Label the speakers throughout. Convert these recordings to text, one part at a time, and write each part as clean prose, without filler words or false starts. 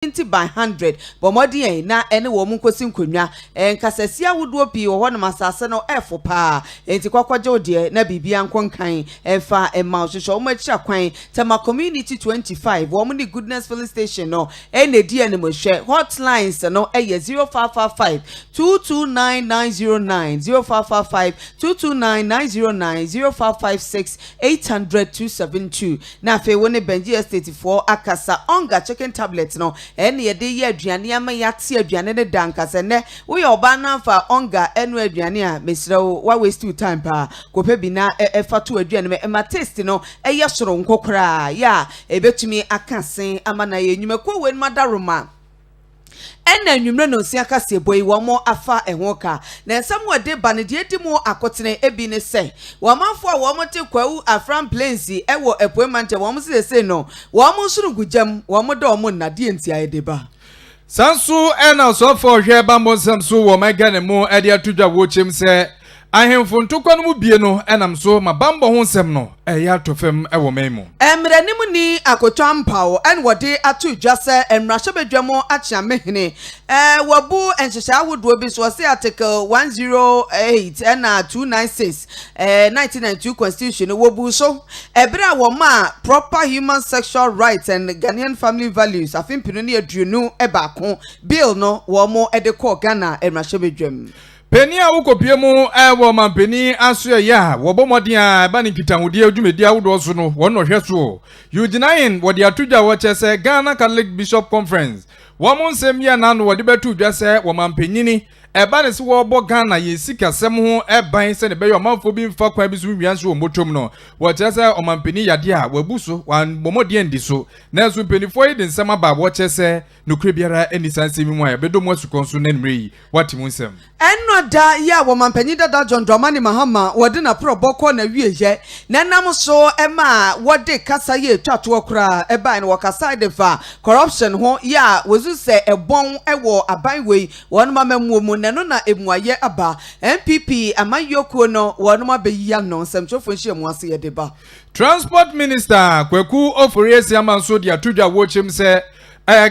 Speaker 1: by 100 bomodi na ene wo mu nkosi nkonwa nkasasia wodo pi wo ho no masase no efo pa enti kwakwaje ode na bibia nkonkan emfa emma ohwehwe wo machi akwan tema community 25 wo mu ni goodness filling station no ene di ene mo hwe hotlines no 0555 229909 0555 229909 0556 800 272 na fe woni Benji Estate 4 akasa onga chicken tablet no ene yede ye aduane ama yate aduane ne dankase ne wo ye oba na fa onga enu aduane a mesrewo wa waste time pa kope bi na efato aduane me ma taste no eye soro nkokora ya ebetumi akasen ama na ye nyumako wen madaroma ena nwumre no nsia kase boyi wo mo afa ehwoka na ensam wode ba ne de mu akotene ebi ne se wo manfo a wo mo te kwawu afran plains ewo epoemante wo mo se no wo mo suru gujam wo mo do mo na de ntia ede ba
Speaker 2: sansu ena so for hwe ba mo samsu wo mega ne mu ede atudwa wo chem se ahemfo ntokwa no mu bie no enam so mabambo ho nsem no eya tofem ewo memu
Speaker 1: emranimu ni akotwa mpawo en wode atudwa se emrahye bedwamo achia mehene wabu enhyehya awodo bi so se article 108 na 296 1992 constitution wobu so ebra wo ma proper human sexual rights and Ghanaian family values afimpinu ni aduonu ebako bill no wo mo ede ko Ghana emrahye bedwam
Speaker 2: Penia ukopie mu ewo mampeni aso ya wobomodin a ba ni kitahudi adwumedi awodo so no wono hwe so Eugene wodi atudwa wo chese Ghana Catholic Bishop Conference wo nsem ya na no wodi betu dwa se wo mampanyini eba ne se wo bo Ghana ye sikasem ho eban se ne be yo manfo bi mfa kwa bi so wianso wo motom no wo chese o mampani yade a wabuso wan bomodin ndi so na so mpanifo yi de nsem aba wo chese nokre biara eni sanse mi mu a bedo mu asukonso na nmre wati nsem
Speaker 1: enno da ya wo mampanyi dada John Dramani Mahama wode na proboko na wieye na nam so ema wode kasa ye twato okra eba ne wakasa de fa corruption ho ya wozu se ebon ewo aban wei won mamamu mu neno na emuaye aba MPP amayoko no won ma beyiya no semchofo nhie mu ase ye de ba
Speaker 2: Transport Minister Kweku Oforiesi amanso dia tudwa wo chem se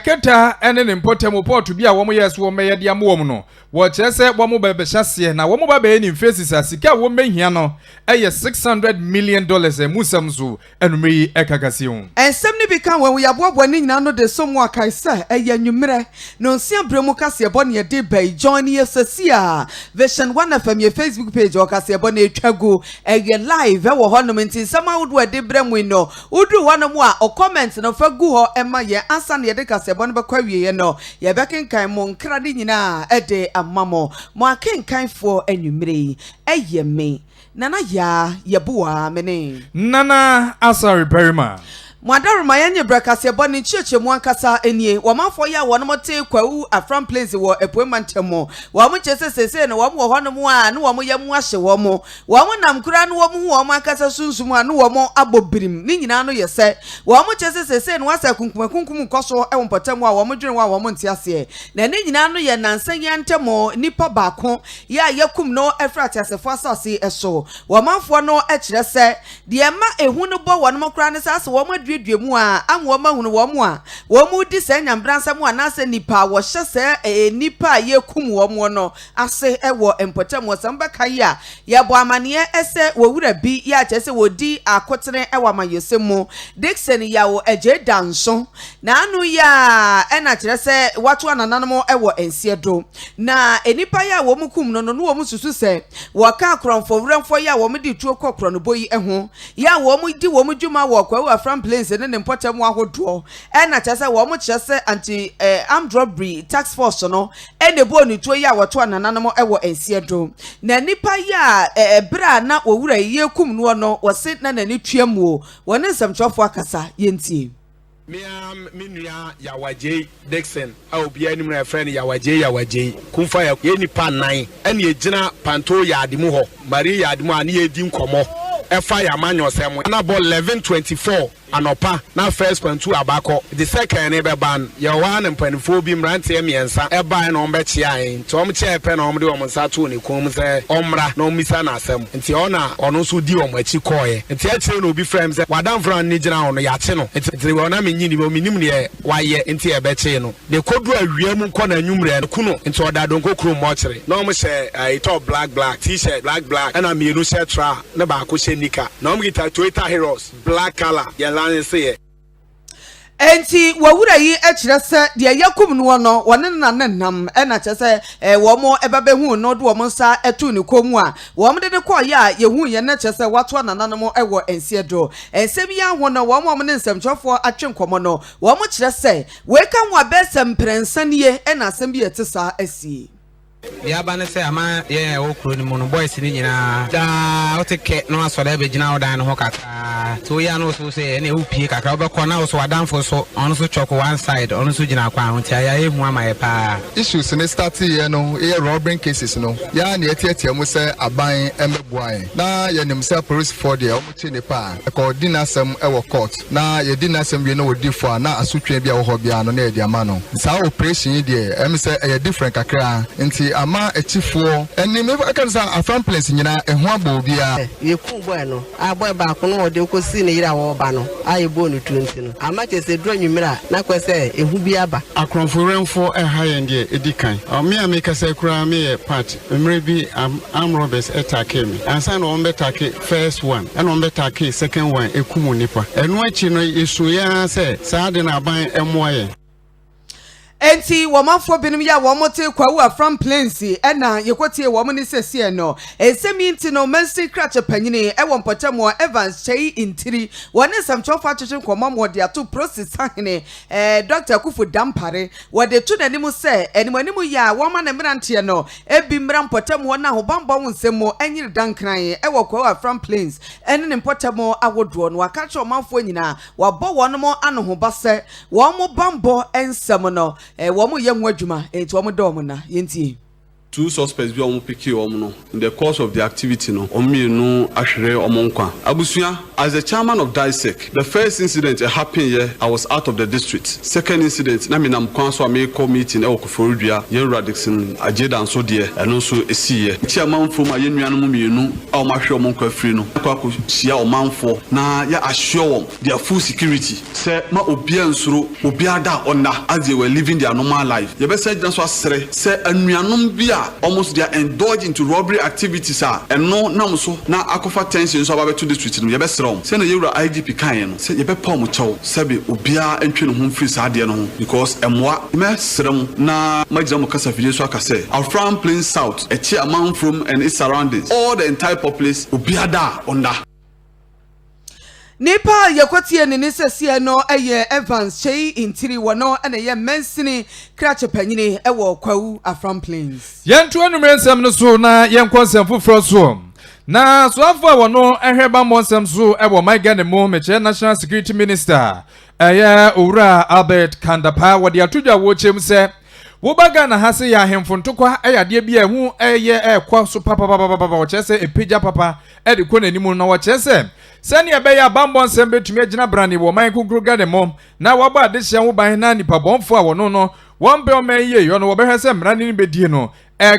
Speaker 2: keta ene ne mpotem port bi a wo mo yeso wo meye dia mo no wo chese wo mo bebe hyase na wo mo ba be ni faces asika wo mehia no 600 million dollars emusamzo enumri ekagasion
Speaker 1: ensem ni bi kan we yaboabo ni nyina no de somo akaisa enwumre no nsia bremu kase ebo ne de bay join yesasia version 1 FM ye Facebook page o kase ebo na etwago live wo ho no menti sama wodo de bremu no udu wano mu a o comment no fagu ho ema ye ansa na ye de kase ebo no be kwa wiye no ye bekenkan mo nkra de nyina ede amamo mo akenkan fo enwumre eyeme Nana ya YEBOAH mene
Speaker 2: Nana ASARE BARIMA
Speaker 1: Mwadaruma yenye brakase boni cheche mwankasa enie wamafo ya wanomote kwawu afran place wo epoemantemo wamu chese sese no wamu wohano mu a no wamu yamu ahye womo wamu namkura no wamu wamu akasa sunsumu a no wamu abobirim ni nyina no yese wamu chese sese no wasa kunkum koso ewmpotemo a wamu dwen wa wamu ntiase na ni nyina no ye nansan yantemo nipa baako ya yakum no efrati asefo asase eso wamafo no ekire se de ma ehu no bo wanomokura ne sase wamu duemu a amwoma hunu womu a womu di se nyambransam anase nipa wo hyese nipa yekum womu no ase ewo empotem wosamba kai a yebo amane ese wowura bi ya chese wodi akotene ewa mayesemu Dixon yawo eje danso na anu ya ena kyerese watu anananom ewo ensiedo na enipa ya womu kum no no womu susu se waka akronfo wrenfo ya womu di tuo kokro no boyi eho ya womu di womu dwuma wo kwawu afran plains ne mpotem ahodo ena kyerese womu kyerese anti armed robbery tax force no ene bo ni tuo ya watu anananom ewo ensiedo na nipa ya bra na owura yekum no no wose na nani tuamu wone nsamchofo akasa yentie
Speaker 3: minua yawaje Dixon obia ni mra friend yawaje kumfa ya nipa nan ene yegina panto yademu ho mari yademu ani edi nkomo efa ya manyo semo na ball 1124 anopa na first point 2 abako the second ne be ban ye wa ne mpanifo bi mrante miensa e ban na ombe chia en to om chia pe na omde om nsa to ne kom se omra na omisa na asem nti ona ono so di om achi koye nti a chire no obi frame se wadam fran ni gina ono ya che no nti we ona menyi ni mo minim ne waye nti e be che no de kodu awia mu ko na anwumre kuno nti oda don kokro mo chire na om she ito black t-shirt black and I'm you shirt tra na ba ko she nika na om gita Toyota Heroes black color ya lan se
Speaker 1: enti wawura yi ekire se de yakum no no wone na nam na che se wo mo ebabe hu no do wo nsa etu ni komu a wo mo de ko ya ye hu ye na che se wato nananum ewo ensie do ensem ya ho no wo mo ne nsemchofo atwe nkomo no wo mo kire se we kan wa besem prensanie na asem bi etisa asi
Speaker 4: ya bana se ama ye okro ni mono boys ni nyina da oteke no asore be gina odan no kaka to ya no so se na upie kaka obekọ na so adanfo so on so choko one side on so gina kwa ho tia ya emu ama ye pa
Speaker 5: issues ne start ye no e robbery cases no ya na etiatia mu se aban emeboan na ye nim se police for there o chi ne pa e ko dinasem e wo court na ye dinasem bi no wodi fo na asotwe bia wo ho bia no na e di ama no sa operation there em se e different kakra nti ama echifo eni me aka say afan place nyina ehu abo bia
Speaker 6: ye ku boy no aboy ba ko no de ko si ne yira wo ba no aye bo no 20 no ama che se dro nwumira na kwese ehu bia ba
Speaker 7: akronforenfo ha yende edikan me ameka say kura me part emre bi am robbers attack me ansa no ombe take first one and ombe take second one ekumu nipa enu achi no esu ya say sa de na aban emoye
Speaker 1: enti womafo binim ya womote kwawu from plains na yekotie womni sese no esemi nti no mensi krache panyini e wompotamo Evans chei intiri woni samchofa twetwe komamo de ato process ahene Dr. Kufu Dampare wode tu nanimu se animanimu ya woma na mrante no ebi mra mpotamo na hobambo nsemo anyiri dankran e wo kwawu from plains ene ne mpotamo awodo no akacho manfo nyina wabo wonomo anoho base womo bambo ensem no womu ye nwadwuma enti womu dom na yenti
Speaker 8: 2 suspects bi omo pick no in the course of the activity no omienu ahwere omo nkwa abusua as the chairman of DISEC the first incident happened here I was out of the district second incident na me nam kwan so ameko meeting e okoforudua yen Radixon ageda nso de eno so esiye chairman from ayenuanu mienu a ma hwe omo nkwa afiri no akwa hia omanfo na ya assure them their full security say ma obia nsuro obia da onda as they were living their normal life ye be say so asere say anuanom bia almost they are indulged into robbery activities and no namso na akofa tension so about to district no ye be srom say na yewura IGP kan no say ye be pom chow sabe obia entwe no ho free saade no because emwa me srem na magina mo kasa fide so aka say Afram Plain South echi amount from and its surroundings all the entire populace obia da onda
Speaker 1: Nipa yekotie ni sese no eye Evans chei intiri wono na ye mensini krache panyini ewo kwawu Afram Plains
Speaker 2: yentu anumrensem no so na yenkonsem fufro so na so afọ wono ehweba monsem so ewo my Ghana mo meche National Security Minister eye Owura Albert Kandapa wodi atudwa wo chem se wo baga na hase ya hemfo ntokwa eyade bia hu eye ekwa so papa wo chese epeja papa ede ko nanimu na wo chese sani ebeya bambon sembe tumi agina brani wo man kunkuru Ghana mom na waba adehia wo ban na nipa bonfo a wono no wombe o man ye yo no wo behwese mrani ni bedie no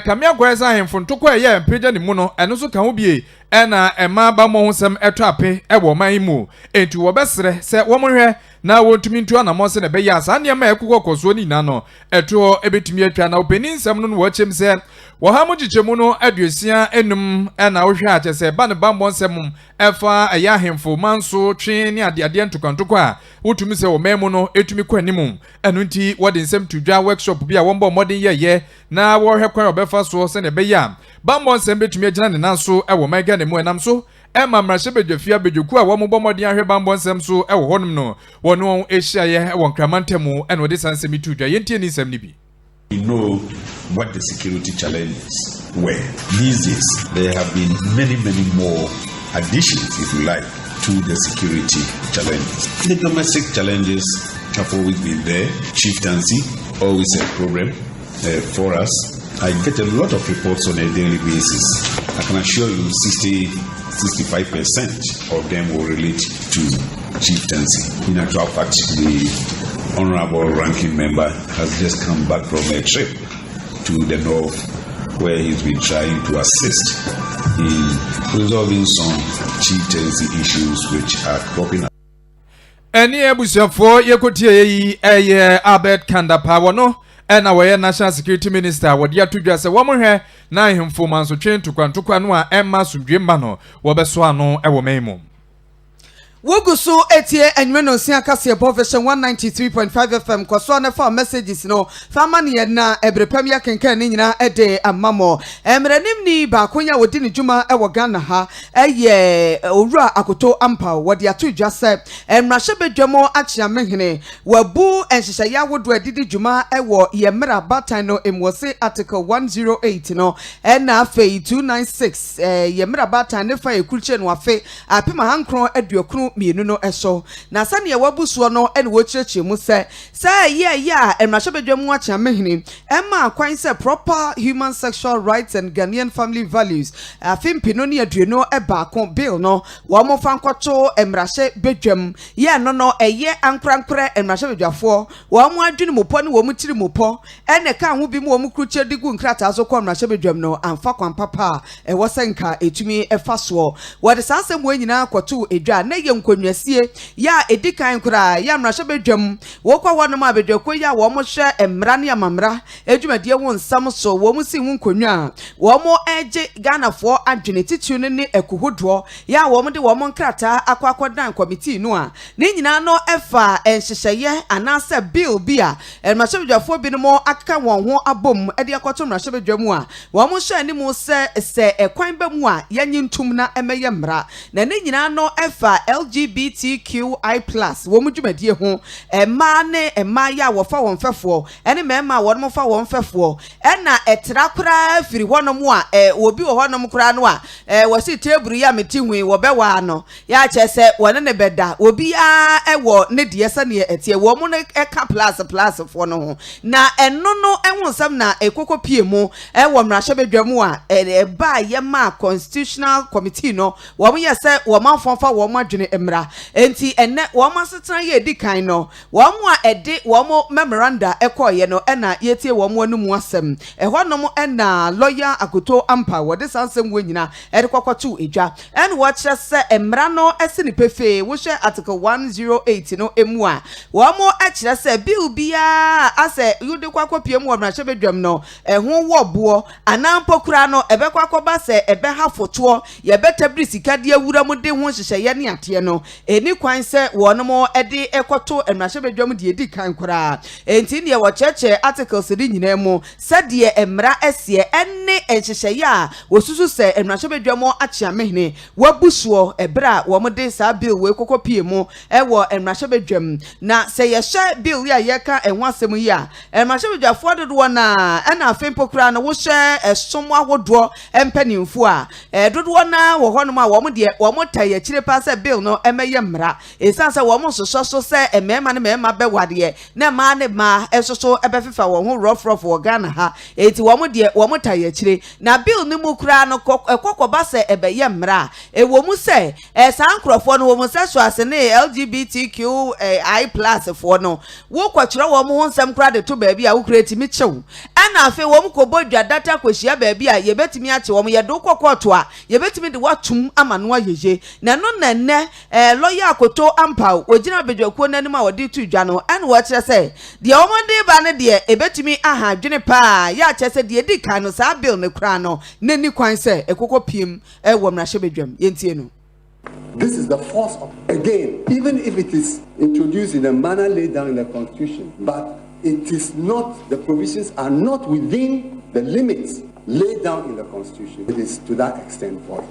Speaker 2: kamia kwesa hemfo ntokwa ye empeja ni mu no eno so ka ho bie na ema ba mo hosem eto ape wo man mu entu wo besere se wo mohwe na wotumi ntu ana mo se na beya asa ne ma ekukọ ni na no eto ebetumi atwa na openin nsem no wo chem se wo ha mo gichemu no aduosia enum na wo hwe ache se ba ne ba mo nsem efa aya hemfo manso twen ne ade ntokantoko a wotumi se wo memu no etumi kọ animu enu nti wo de nsem tudwa workshop bi a wo mbo modern ye na wo hwe kwan obefa so se na beya ba mo nsem betumi agina ne nanso wo my Ghana mu enam so Emma Mrashebe Jofia Bejoku a womo bomodi ahwe bambo nsem so wo honum no wono ehia ye wo nkramantemu eno de sansemi tudwa yentie ni nsem ni bi.
Speaker 9: We know what the security challenges were. These days, there have been many more additions, if you like, to the security challenges. The domestic challenges have always been there. Chieftaincy, always a problem for us. I get a lot of reports on a daily basis. I can assure you 65% of them will relate to chieftaincy. In actual fact, the honorable ranking member has just come back from a trip to the north where he's been trying to assist in resolving some chieftaincy issues which are cropping up.
Speaker 2: Any ebusiafo yekotie yi Abed Kandapa wono ena we national security minister wodi atudwa se wo mohwe na ahemfo manso twen tukwantukwa no a emma sudwemba no wo beso ano ewo memo.
Speaker 1: Wogusu etie enweno sia kase profession 193.5 FM kwaso na fa messages no fama ne na ebrepam ya kenkan ni nyina ede amamo emrenim ni ba konya wodi ne djuma e wo Ghana ha eye owura akoto ampa wodi atudwa se emrahye bedwamo achia mehene wabu enhyehyɛ ya wodo adidi djuma e wo yemra batan no emwose article 108 no na afei 296 yemra batan ne fa ekulche no afe apema hankron aduokru mienu no eso na sane wabusuo no ene wo kyerɛkyerɛ mu sɛ ya emrahye bedwam achia mehene emma kwan sɛ proper human sexual rights and Ghanaian family values afimpi no ne adueno baako bill no wo mo fa nkɔto emrahye bedwam ye no eye ankrankra emrahye bedwafo wo mo adwene mopɔ ne wo mo tiri mopɔ ene ka ho bi mo wo mo kruche digu nkrata so kɔ emrahye bedwam no amfa kwan papa wo senka etumi efa so wo de sanse mo nyina kɔto edwa na ye nkonnwasie ya edikan kura ya emrahye bedwam wo kɔ wo no ma bedwako ya wo mo hwɛ emra ne amamra edwumadie wo nsam so wo mo si hu nkonnwa wo mo eje Ghanafo adwene titu ne ekohodoɔ ya wo mo de wo mo nkrata akwakodan committee no a ne nyina no efa enhyehyɛye anase bill bia emrahye bedwafo bi no mo aka won ho abom ede akoto emrahye bedwam a wo mo hwɛ ni mo se ekwan ba mu a yanyi ntum na emeye mra na ne nyina no efa LGBTQI+ wo mo dwumadie ho ema ne ema ya wo fa won fefo ene mema wo mo fa won fefo ena etra kura firi honom a obi wo honom kura no a wo si table ya meti hui wo bewa no ya kyese wone ne beda obi a ewo ne de yesa ne etie wo mo ne eka plus fo no ho na eno no enwonsam na ekoko pie mu wo mrahye bedwam a ba ye ma constitutional committee no wo mo yese wo manfonfa wo mo adwene emra enti enne wo mo setena ye dikan no wo mo a ede wo mo memoranda ekoye no ena yetie wo mo anum asem honom ena lawyer akoto ampa wo de sansem wo nyina ede kwakwato edwa en wo kire se emra no ese ni pefe wo hwe article 108 no emu a wo mo akire se bill bia ase yude kwakopie mu wo mrahye bedwam no ho wo bo anampokura no ebe kwakoba se ebe hafoto ye betabri sikade awura mu de ho hyehyɛ ne ate no eni kwan se wo no mo ede ekoto emrahye bedwam de edi kan kora enti ne wo cheche articles de nyina mu sɛdeɛ emra esie enne enhyehyɛ a wosusu se emrahye bedwam achia mehne wabusuo ebra wo mo de sa bill we kokopie mu wo emrahye bedwam na se ye hye bill ya ye ka enho asem yi a emrahye bedwafo dodo na na afempokura na wo hye esom ahodo empanimfo a dodo na wo honom a wo mo de wo mo taye kire pa se bill no emeye mra esanse wo mo soso so se emema ne mema bewade na ma ne ma esoso ebefefa wo ho rough wo Ghana ha eti wo mo de wo mo taye kire na bill ni mu kura no kokoba se ebeye mra wo mu se sankrofo no wo mo se so ase ne LGBTQI+ fo no wo kwakira wo mo nsem kura de to baabi a wo kreti mi chew ana afi wo mo kobodwa data kwahia baabi a ye betimi ache wo mo ye do kokoto a ye betimi de watum amano ayeje na no nenne lawyer akoto ampa ogina bedwakuo nanim a wodi tu dwa no ana wo kire se de wo mo de ba ne de ebetimi aha dwene pa ya kire se de di kan no sa bill ne kura no nani kwan se ekokopiem wo mrahye bedwam yentie no.
Speaker 10: This is the force of, again, even if it is introduced in a manner laid down in the Constitution, but it is not, the provisions are not within the limits laid down in the Constitution. It is to that extent void.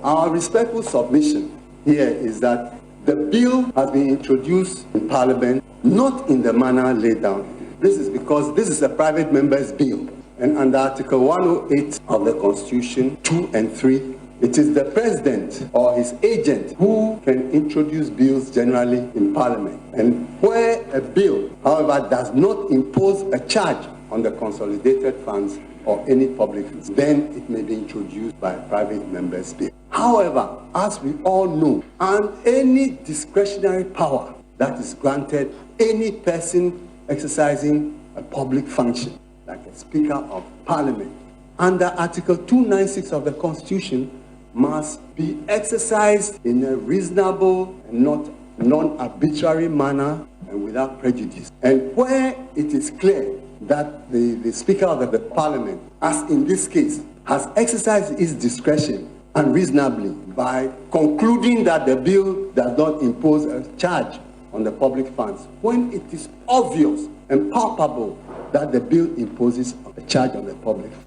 Speaker 10: Our respectful submission here is that the bill has been introduced in Parliament not in the manner laid down. This is because this is a private member's bill, and under Article 108 of the Constitution, 2 and 3, it is the president or his agent who can introduce bills generally in Parliament. And where a bill, however, does not impose a charge on the consolidated funds or any public funds, then it may be introduced by a private member's bill. However, as we all know, and any discretionary power that is granted any person exercising a public function, like a Speaker of Parliament, under Article 296 of the Constitution, must be exercised in a reasonable and not non-arbitrary manner and without prejudice. And where it is clear that the Speaker of the Parliament, as in this case, has exercised his discretion unreasonably by concluding that the bill does not impose a charge on the public funds, when it is obvious and palpable that the bill imposes a charge on the public funds.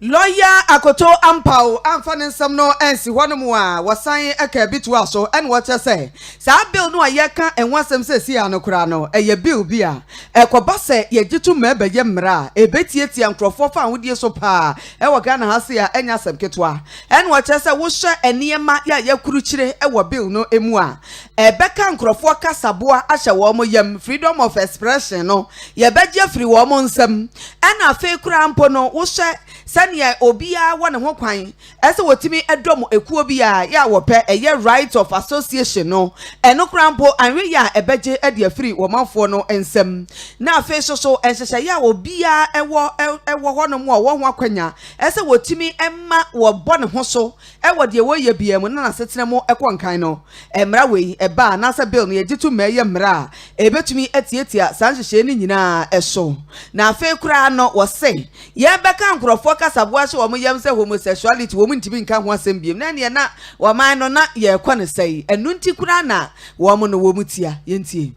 Speaker 1: Lawyer Akoto Ampao amfanin sam no ensi honomu a wasan aka bitua so en what say sa bill no ayeka enwasem se si anokura no eye bill bia ekoba se ye gitu mebe ye mra ebetietia nkrofo fa wodie so pa e wo Ghana ha se a enya sem ketwa en what say wo hye eniema ya yakuru kire e wo bill no emu a ebeka nkrofo kasaboa ahye wo mo yam freedom of expression no ye beje free wo mo nsam en afa kura ampo no wo hye sania obia wane ho kwan ese wotimi edom ekuo bia ya wope eye right of association no eno krampo anwe ya ebeje ede afiri wo manfo no ensem na afi so enhehye ya obia ewo hono mo wo ho akwanya ese wotimi emma wo bone ho so ewo de wo ye bia mu na setene mo ekwankan no emra we eba na se bill no yegitu meye mra ebetumi etietia sanhehye ni nyina eso na afi kura no wo se ye beka nkrofo kasabwa wo mo yam se homosexuality wo mo ntimi nka ho asem biem na ne na wo man no na ye kwa ne sei enu nti kura na wo mo no wo mutia yentie.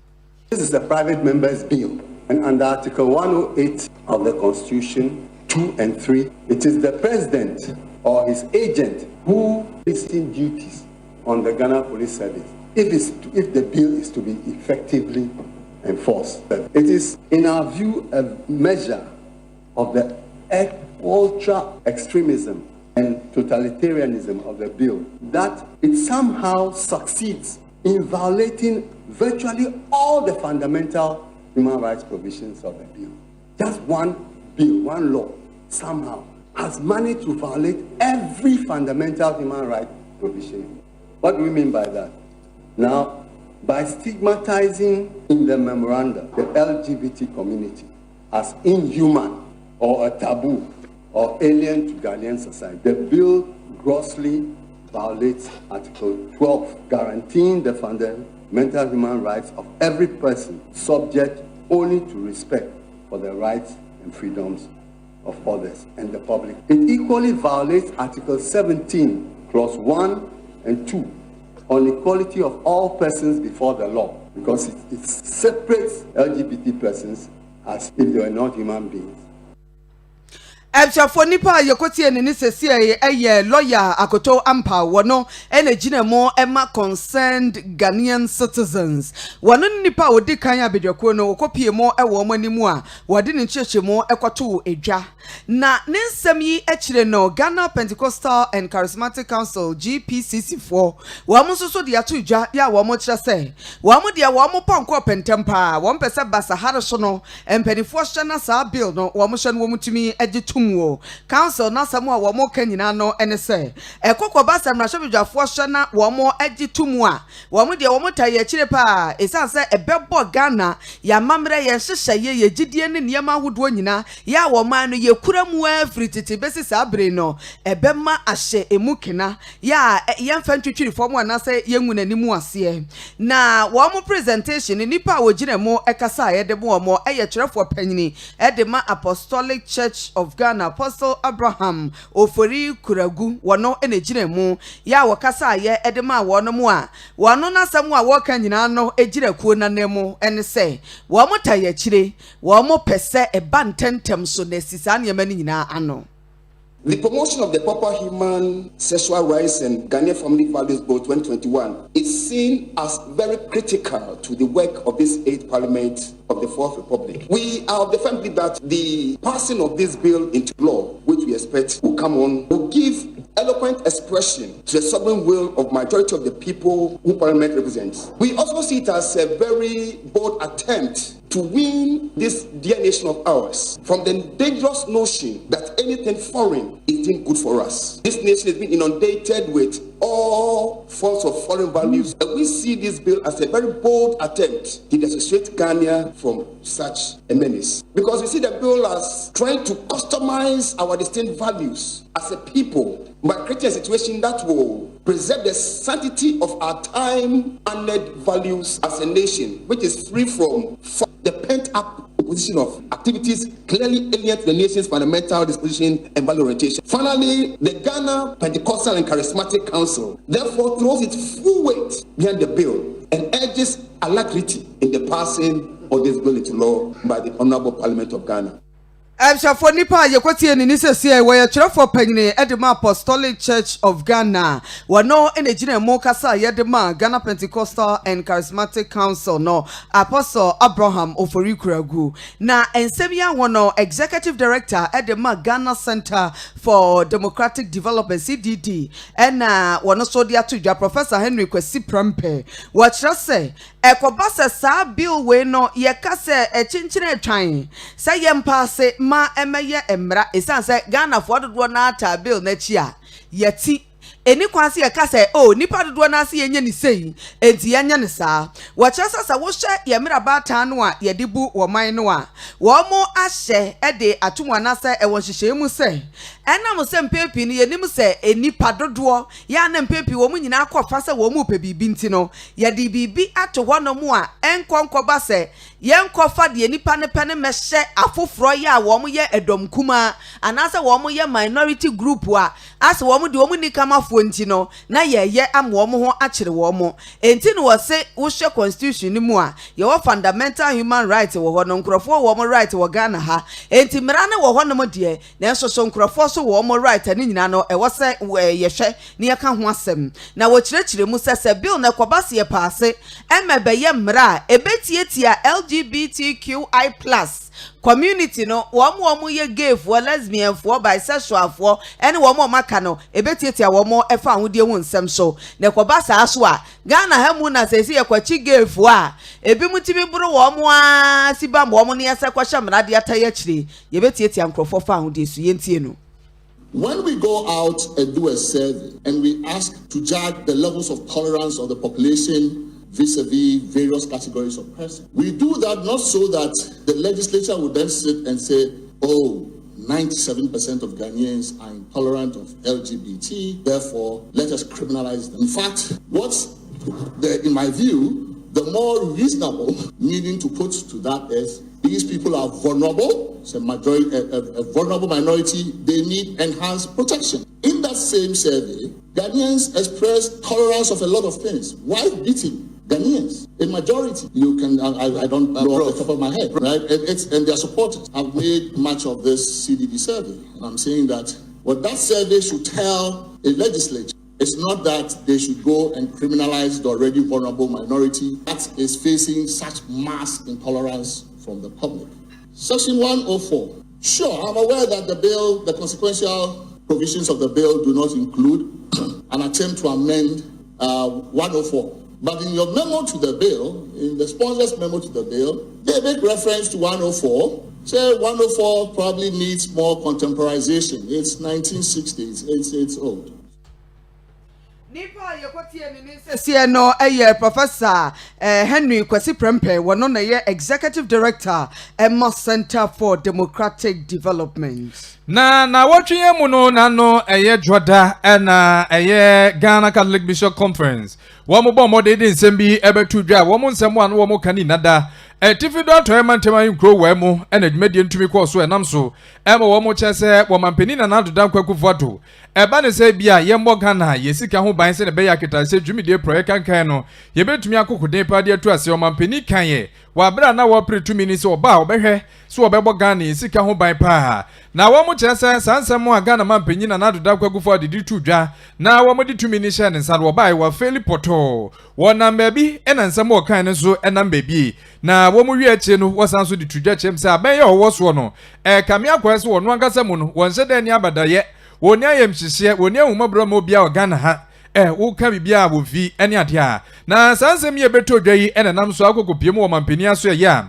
Speaker 10: This is a private member's bill, and under Article 108 of the Constitution 2 and 3, it is the president or his agent who listing duties on the Ghana Police Service if the bill is to be effectively enforced. It is, in our view, a measure of the ultra extremism and totalitarianism of the bill that it somehow succeeds in violating virtually all the fundamental human rights provisions of the bill. Just one bill, one law, somehow has managed to violate every fundamental human rights provision. What do we mean by that? Now, by stigmatizing in the memoranda the LGBT community as inhuman or a taboo or alien to Ghanaian society, the bill grossly violates Article 12, guaranteeing the fundamental human rights of every person, subject only to respect for the rights and freedoms of others and the public. It equally violates Article 17, Clause 1 and 2, on equality of all persons before the law, because it separates LGBT persons as if they were not human beings.
Speaker 1: Ebchafo nipa yekotie ne sese eye lawyer Akoto Ampa wono ene ginemo ema concerned Ghanaian citizens wono nipa odi kan abedwako no okopie mo ewo manimu a wode ne chechemo ekoto edwa na ne nsem yi ekire no Ghana Pentecostal and Charismatic Council GPCC4 wo mo soso de ato edwa ya wo mo kire se wo mo de wo mo ponko pentempa wo mpese basahare so no empanifo hye sa bill no wo mo hye no wo mutumi egitum council na samu a wo mo kanyina no ene se ekokoba samrahwe bidwafo hye na wo mo agitum a wo mo de wo mo taye kire pa esan se ebebo Ghana ya mamre ye hyehye ye gidie ne niam ahodo nyina ya wo man no ye kuramu afrititi besi sabre no ebema ahye emukena ya yemfa ntwitwiri fo mo na se yengu nanimu ase na wo mo presentation nipa wo gina mo ekasa ye de mo mo eye kyerefo panyini e de ma Apostolic Church of Ghana Apostle Abraham Ofori Kuragu wono enegire mu ya wakasa ye edema wono mu a wono na samu a woka nyina no ejire kuo na nemu ene se wo motaye kire wo mo pese e bantentem so na sisa na yemani nyina ano.
Speaker 11: The promotion of the proper human sexual rights and Ghanaian Family Values Bill 2021 is seen as very critical to the work of this 8th Parliament of the 4th Republic. We are of the firm belief that the passing of this bill into law, which we expect will come on, will give eloquent expression to the sovereign will of majority of the people who Parliament represents. We also see it as a very bold attempt to to win this dear nation of ours from the dangerous notion that anything foreign is deemed good for us. This nation has been inundated with all forms of foreign values, and we see this bill as a very bold attempt to dissociate Ghana from such a menace. Because we see the bill as trying to customize our distinct values as a people by creating a situation that will preserve the sanctity of our time-honored values as a nation, which is free from the pent-up opposition of activities clearly alien to the nation's fundamental disposition and value orientation. Finally, the Ghana Pentecostal and Charismatic Council therefore throws its full weight behind the bill and urges alacrity in the passing of this bill into law by the Honorable Parliament of Ghana.
Speaker 1: For Nipa, you quote in Nisa, where you try for Penny at the Apostolic Church of Ghana. Were no energy and Mokasa, Yadema, Ghana Pentecostal and Charismatic Council, no Apostle Abraham Oforikragu. Na and Sebia Wano, Executive Director at the Ghana Center for Democratic Development, CDD, and Wanosodia to Professor Henry Kwesi Prempe. What shall say? Ekobasa sa bill we no yekase chinchine twan say yempase ma emeye emra esan say Ghana for dodo na ata bill na chi a yeti eni kwanse yekase o nipa dodo na se yenye ni sei enti yenye ne saa wo chasa sa wo hye yemra bata no a yedibu wo man no a wo mo ahye de atumwa na se ewon hyehyɛ mu se enam se mpepi ni yenim se enipa dodo ya na mpepi wo mu nyina akɔfa se wo mu pe bibi nti no yedi bibi ato hono mu a enkonkoba se yenkɔfa de enipa ne pene mehye afoforo ya wo mu ye edom kuma anase wo mu ye minority group a ase wo mu de wo mu nikamafo nti no na ye am wo mu ho akyere wo mu enti no wo se wo hye constitution ni mu a ye wo fundamental human rights wo ho no nkrofo wo mu right wo Ghana ha enti mra ne wo ho no mu de na so nkrofo so wo mu right ani nyina no e wo se ye hwe ne ye ka ho asem na wo kyerɛkyerɛ mu se bill na kwabase ye paase emebe ye mra ebetietia LGBTQI+ community no womu ye gay for lesbian for bisexual for any womu maka no ebetietia womu efa ahudie hu nsem so na kwabasa aso a Ghana ha mu na sesi ye kwachi gay for a ebi mutimi buru womu a siba womu ne yesa kwahya mrade ataye kyire ye betietia nkrofo fa ahudie su yentie no.
Speaker 11: When we go out and do a survey and we ask to judge the levels of tolerance of the population vis-a-vis various categories of persons, we do that not so that the legislature would then sit and say, oh, 97% of Ghanaians are intolerant of LGBT, therefore let us criminalize them. In fact, in my view, the more reasonable meaning to put to that is these people are vulnerable. It's a vulnerable minority. They need enhanced protection. In that same survey, Ghanaians expressed tolerance of a lot of things. Wife beating Ghanaians, a majority. You can, I don't know off the top of my head, right? And their supporters have made much of this CDD survey. And I'm saying that what that survey should tell a legislature, it's not that they should go and criminalize the already vulnerable minority that is facing such mass intolerance from the public. Section 104. Sure, I'm aware that the bill, the consequential provisions of the bill do not include an attempt to amend 104. But in your memo to the bill, in the sponsor's memo to the bill, they make reference to 104. Say 104 probably needs more contemporization. It's 1960s. It's old.
Speaker 1: Nipa yekoti enini no Professor Henry Kwesi Prempe wono na ye Executive Director Emma Center for Democratic Development.
Speaker 2: Na watching mu no na no Joda na Ghana Catholic Bishop Conference. Wo mo bo mo de nsem bi ebetu dwa wo mo nsem wan wo mo kani nada tifido to emantema nkro wa mu na dwumadi ntumi ko so enam so wo mo chese wo mampeni na nadoda kwakufoto eba ne se bia ye mbo Ghana ye sika ho ban se ne be ya kita se dwumidi project kankan no ye betumi akokode pa de atu ase wo mampeni kan ye wa bra na wo pretumi ni se oba obehwe so obebo Ghana ye sika ho ban pa na wo mo chese sansem a Ghana mampeni na nadoda kwakufoto de tu dwa na wo mo de tumi ni hye ne nsa wo bai wa feli poto wo namba bi ena nsem wo kan ne so enamba bi na wo mu wie che no wo san so de tudwa chem se aben ye wo so no kame akwa se wo no angasa mu no won se da ni abadaye wo ni ayem hyehye wo ni ahumabro ma obia o Ghana ha wo ka bibia wo vi ene ade a na sansem ye beto dwa yi ena nam so akokopie mu wo mampani aso ye a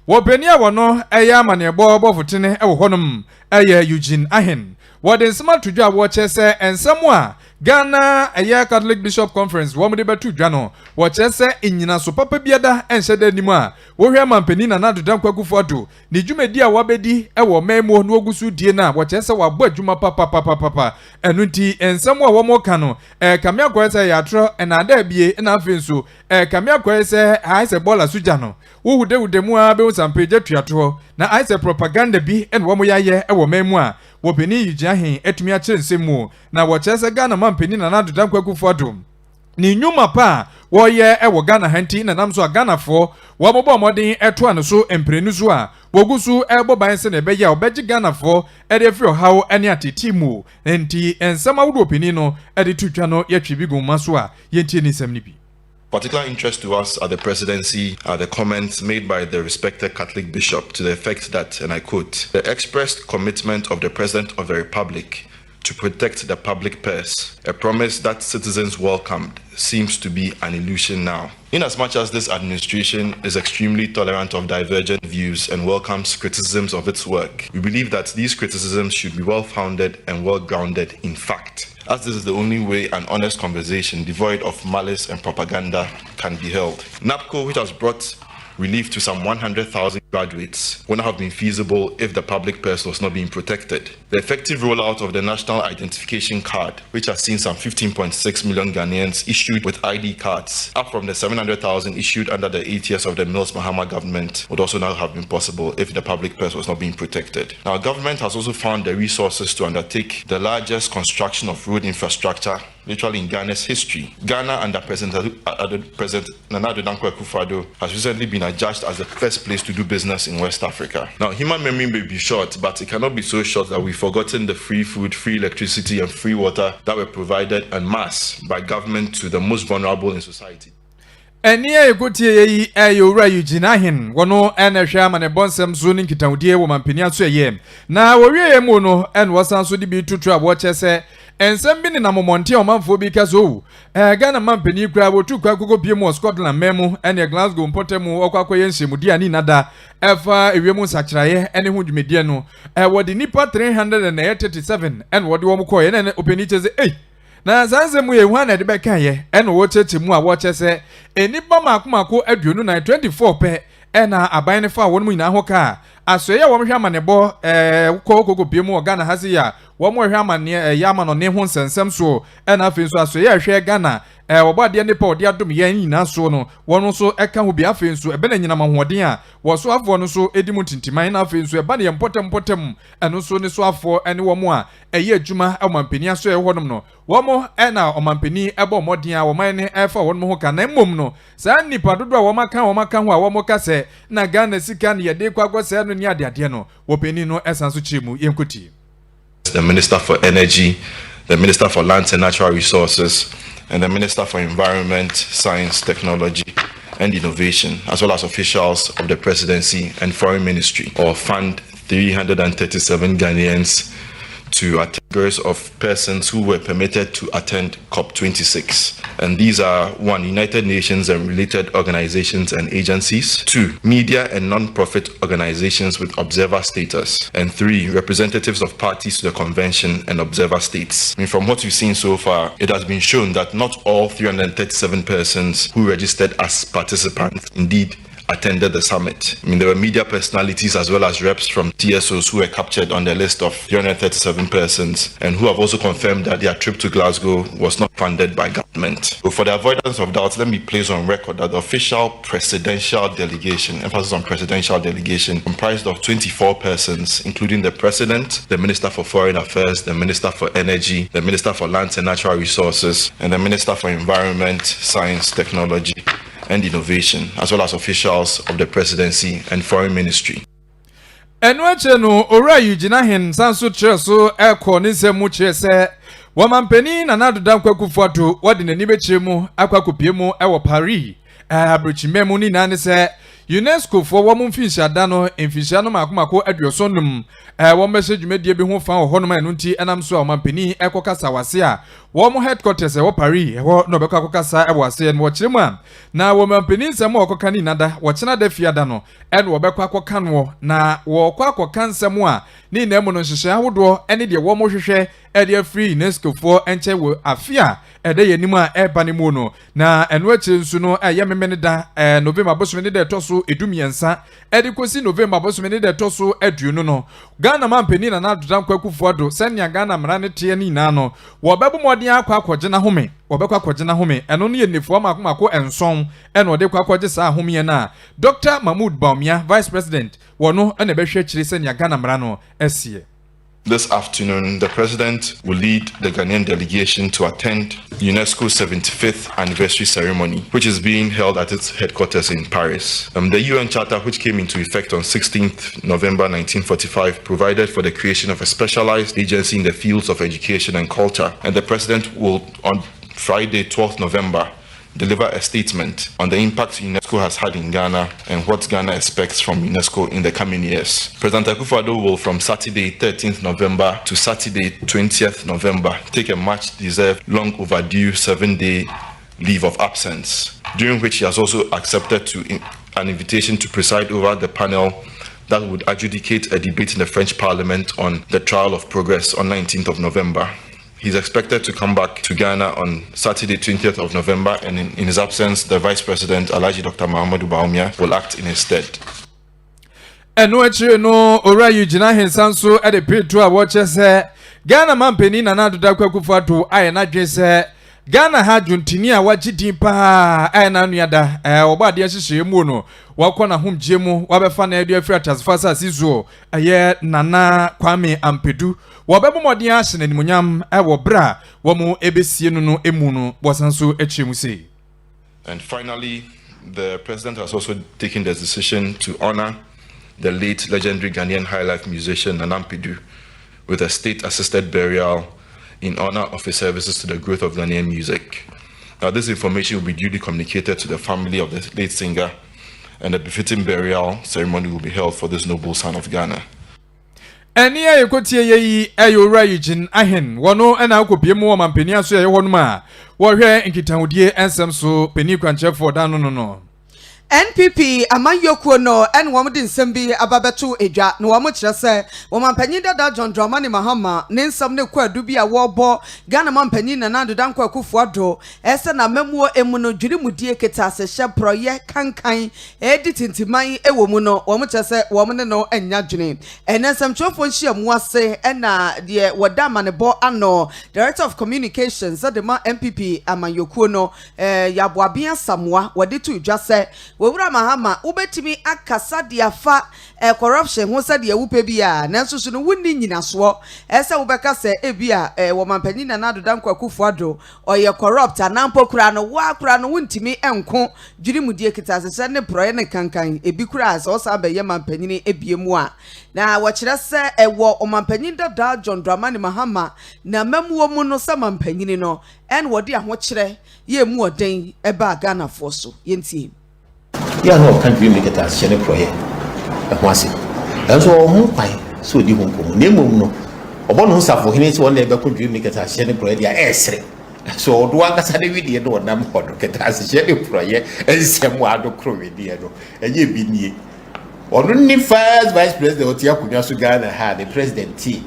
Speaker 2: Wopenia wono eya manebo bofutene ewo honom eye Eugene Ahen wode nsema tudwa wo chese ensemu a Ghana eya Catholic Bishop Conference wo mde betu dwa no wo chese enyina so papa biada enhyede nimu a wo hwe mampani na nadodan kwakufu ado ni dwumedi a wabedi ewo memo no ogusu die na wo chese wabo adwuma papa enu nti ensemu a wo mo ka no kamia kwese ya tro na ada bie na afenso kamia kwese haise bola suja no wo hude mu a be usampeje tuato na haise propaganda bi en wo mo yaye ewo memo a wo peni Eugene etumi a kyensemu na wo chese Ghana mampani na nadodan kwakufu ado ni nyuma pa wo ye ewo Ghana hanti na namso a Ghana fo wo bobo modin eto an so emprenu so a wogusu ebo ban se na be ya obeji Ghana fo e de fio hawo ene atetimu enti ensama wudo opini no e de tutwa no ye twibigu maso a yentie ni sem ni bi.
Speaker 12: Particular interest to us at the presidency are the comments made by the respected Catholic bishop to the effect that, and I quote, the expressed commitment of the President of the Republic to protect the public purse, a promise that citizens welcomed, seems to be an illusion now. Inasmuch as this administration is extremely tolerant of divergent views and welcomes criticisms of its work, we believe that these criticisms should be well-founded and well-grounded in fact, as this is the only way an honest conversation devoid of malice and propaganda can be held. NAPCO, which has brought relief to some 100,000 graduates, would not have been feasible if the public purse was not being protected. The effective rollout of the National Identification Card, which has seen some 15.6 million Ghanaians issued with ID cards, up from the 700,000 issued under the 8 years of the Mills Mahama government, would also now have been possible if the public purse was not being protected. Now, our government has also found the resources to undertake the largest construction of road infrastructure literally in Ghana's history. Ghana, under President Nana Addo Dankwa Akufo-Addo, has recently been adjudged as the first place to do business in West Africa. Now, human memory may be short, but it cannot be so short that we've forgotten the free food, free electricity, and free water that were provided en masse by government to the most vulnerable in society.
Speaker 2: Eni egutie yi eyowura Eugene Ahen wono enehwa mane bonsem so ni nkitaudie wo mampani aso ye na wowie mu no en wosan so di bi tutu abo chese ensem bi ni na momonte o manfo bi kaso Ghana mampani kura wotu kwa gogo pie mu Scotland memu ene Glasgow mpotemu okwakoye nhemudi ani nada efa ewiemu sakyraye ene hu dwumedie no wodi nipa 337 en wodi wo mkoye ene openi cheze na zanze mu yehu na de beka ye ene wo cheche mu a wo chese enipa makomako aduonu na 24 pe ena aban ne fa won mu nyina ho ka asoye wo mhwe amanebo kokoko pie mu Ghana hase ya wo mo hwe amane ya amano ne ho nsensem so ena afi so asoye hwe Ghana wobade ne pa odi adom ye nyina so no wono so eka ho bia afi so ebe na nyina mahoden a wo so afo no so edimu tintiman na afi so eba ne mpotem eno so ne so afo ene wo mo a eye adwuma amampani aso ye honom no wo mo ena omampani ebo moden a wo man ne efa wonom ho ka na mmom no saa nipa dodo a wo maka ho a wo mo ka se na Ghana sika ne ye de kwagwo se no ni ade no wo peni no esan so chimu yenkoti.
Speaker 12: The Minister for Energy, the Minister for Lands and Natural Resources, and the Minister for Environment, Science, Technology, and Innovation, as well as officials of the Presidency and Foreign Ministry, or fund 337 Ghanaians to a categories of persons who were permitted to attend COP26. And these are 1. United Nations and related organizations and agencies, 2. Media and non-profit organizations with observer status, and 3. Representatives of parties to the convention and observer states. I mean, from what we've seen so far, it has been shown that not all 337 persons who registered as participants indeed attended the summit. I mean, there were media personalities as well as reps from TSOs who were captured on the list of 337 persons and who have also confirmed that their trip to Glasgow was not funded by government. So for the avoidance of doubt, let me place on record that the official presidential delegation, emphasis on presidential delegation, comprised of 24 persons, including the President, the Minister for Foreign Affairs, the Minister for Energy, the Minister for Lands and Natural Resources, and the Minister for Environment, Science, Technology, and Innovation, as well as officials of the Presidency and Foreign Ministry.
Speaker 2: Enweche no ora Eugene Ahen sanso treso ekọ ni semu chese wamampeni na nadoda kwakufuato wode nani bechemu akwakopie mu ewo Paris abrochimemu ni nane se UNESCO for wo mfinhia da no mfinhia no makomako aduosonum wo message medie bi ho fa ho no ma nti enam so wamampeni ekokasa wase a wɔn headquarters ɛwɔ Paris ɛwɔ no bɛkɔ akɔkasa ɛwɔ ase no wɔkyerɛ mu a na wɔn mpanin nsɛm a wɔkɔka ne nada wɔkyena da fiada no ɛna wɔbɛkɔ akɔka no na wɔkɔ akɔka nsɛm a ne nyinaa mu no nhyehyɛ ahodoɔ ɛne deɛ wɔn hwehwɛ ɛde afiri UNESCO foɔ nkyɛn wɔ afia ɛde yɛ anim a ɛba ne mu no na ɛno akyire nso no ɛyɛ memene da November bosom ne da ɛtɔ so edumiɛnsa ɛde kɔsi November bosom ne da ɛtɔ so aduonu no Ghana mampanin na Nana Akufo-Addo sɛnea Ghana mmara ne teɛ ne nyinaa no wɔbɛbɔ mmɔden akɔ akɔgye na home wɔbɛkɔ akɔgye na home ɛno no yɛ nnefoɔ makomako ɛnson ɛna ɔde kɔ akɔgye saa homeɛ no a Dr. Mahmoud Baumia Vice President wɔno ɛna ɛbɛhwɛ akyire sɛnea Ghana mmara no ɛsiɛ.
Speaker 12: This afternoon, the President will lead the Ghanaian delegation to attend UNESCO's 75th anniversary ceremony, which is being held at its headquarters in Paris. The UN Charter, which came into effect on 16th November 1945, provided for the creation of a specialized agency in the fields of education and culture, and the President will, on Friday, 12th November, deliver a statement on the impact UNESCO has had in Ghana and what Ghana expects from UNESCO in the coming years. President Akufo-Addo will, from Saturday 13th November to Saturday 20th November, take a much-deserved, long-overdue 7-day leave of absence, during which he has also accepted an invitation to preside over the panel that would adjudicate a debate in the French Parliament on the trial of progress on 19th of November. He's expected to come back to Ghana on Saturday, 20th of November, and in his absence, the Vice President, Alhaji Dr. Mahmoud Baumia, will act in his stead.
Speaker 2: Eno echi no ora yujina hensanso e de petu a wo chese Ghana mampeni na Nana Akufo-Addo aye na dwese Ghana ha juntini a wagidin pa aye na nuada obade hyehye mu no wakɔ na homgye mu wabefa na edu afiri atasfasa sizo aye Nana Kwame Ampedu wabɛbɔ mɔden ahye n'animonyam ɛwɔ bra wɔn ebesie no no emu no wɔsanso akyerɛ mu sei.
Speaker 12: And finally, the President has also taken the decision to honor the late legendary Ghanaian highlife musician Nana Ampedu with a state-assisted burial in honor of his services to the growth of Ghanaian music. Now, this information will be duly communicated to the family of the late singer, and a befitting burial ceremony will be held for this noble son of Ghana.
Speaker 2: Eni ya yekotie yeyi ayora yijin ahen wono ena akopie mu mampeni aso ye hono ma wo hwe nkitahudie ensem so peni kwanchefo da no
Speaker 1: NPP amanyokuo no en wo mde nsem bi ababeto edwa na wo mo kire se wo mampanyin dada John Dramani Mahama ne nsem ne kwadu bi a wo bo Ghana mampanyin na Nana Akufo-Addo ese na memuo emu no dwirimudie keta se hye proye kankan edi tintiman ewo mu no wo mo kire se wo mo ne no enya dwene ensem chofo nhia mu ase na de wodama ne bo ano Director of Communications Adema NPP amanyokuo no yaboabia Samoa wode to edwa se Wewura Mahama ubetimi akasa dia fa corruption ho se dia wupe bia nanso so no wunni nyinaso ese wobeka se ebia wo mampanyin na Nana Akufo-Addo oye corrupt anampo kura no wa kura no wuntimi enko dwirimudie kitase ne proye ne kankan ebi kura se o sa be ye mampanyin ebiemu a na wo kire se ewo mampanyin dada John Dramani Mahama na mamuo mu no se mampanyin no en wodi ahokire ye mu oden eba Ghana fo so yentie
Speaker 13: ya no country make it as chene proye ehwase enso ho kwan so di honko na emom no obo no safo hene ti won na ebe ko dream make it as chene proye dia esre so odo akasa de wi no nam hodo keta as chene proye ensem ado kro wi die no enye bi nie ono ni first vice president otia kunwa so Ghana ha the president T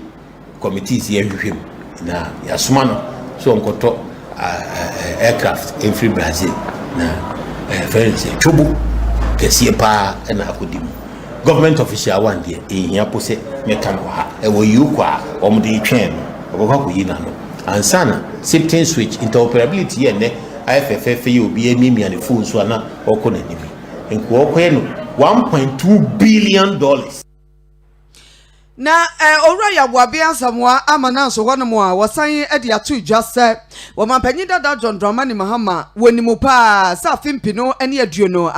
Speaker 13: committees here hwehwem na ya suma no so onkoto aircraft in free Brazil na friends chobu kesi pa na akodim government official one there ehia pose meka no ha e wo yukwa omde twen obokwa ko yi na no ansana shifting switch interoperability ye ne IFFF ye obi emimia ne phone so na okọ na nimi enko okọ no $1.2 billion
Speaker 1: na owura ya boabia Samoa amana so hono mo a wosan ade ato idwa se wo mampanyin dada John Dramani Mahama wonimu pa sa fimpino ene aduono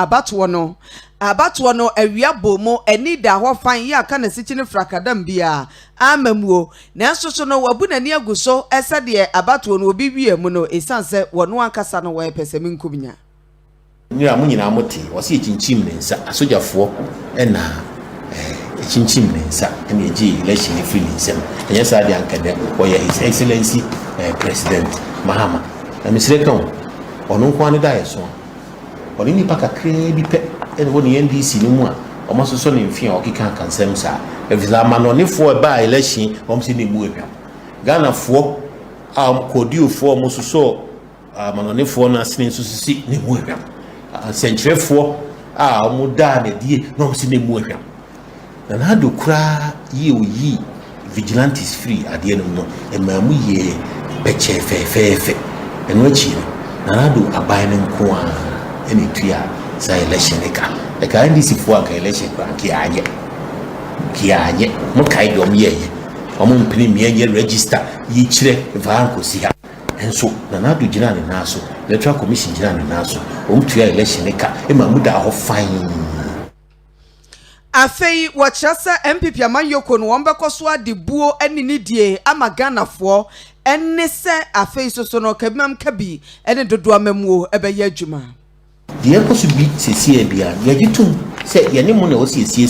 Speaker 1: abato no awia bomo eni da ho fan ya aka na sichine frakadam bia amamuo na so no wabunani aguso ese de abato no obi wie mu no esanse wono ankasa no we pesemi nkubinya
Speaker 13: ni amunyina amoti wose chinchim ne nsa asojafo ena chinchim ne nsa ene ji election free nsem enye sa de ankade wo ya his excellency president mahama na misire kan ono nko ane da yeso oni ni paka kre bi pe ene woni NDC ni mu a omo so ne mfi a okika kansem sa evisa manonefo e ba election omsi ne mu ehwa Ghana fo kodiofo mo so manonefo na sine susisi ne mu ehwa sentrefo mo da ne die no omsi ne mu ehwa na do kra yi vigilantes free adie no emamu ye peche fe eno chi na do aban nko a ene tua sa election ka NDC fo aka election kwa kianye mo kai dom yeye omo mpini mienye register yi kire vanko si ha enso na do gina ne naso electoral commission gina ne naso tua election ka emamu da ho fine
Speaker 1: afei wachasa MPP amanyoko no wombekoso adebuo enini die ama Ghanafoɔ enne se afei soso no kabimam kabi ene dodo amamuo ebeye adwuma
Speaker 13: die koso bi sesie bia ye gitum se ye ne mo na o siesie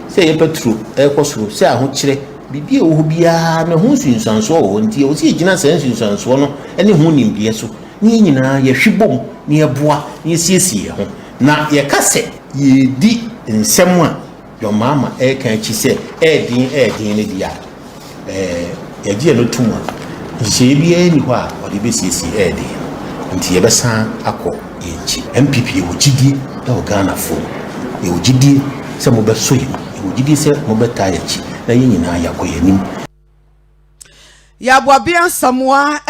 Speaker 13: se ye petro ekoso se ahokire bibi e wo bia na ho sunsanso o nti o si gina se sunsanso no ene ho nimdie so ni nyina ye hwebom ni eboa ni siesie ho na ye kase ye di nsem a your mama kan chi se edin ne dia ye die no tuma nse bia ni ho a o de be siesie edin nti ye besa akọ echi MPP e wogidi da Ghana fo e wogidi se mo be so yi e wogidi se mo be ta echi na yin nyina yakoyanim
Speaker 1: YEBOAH Samoa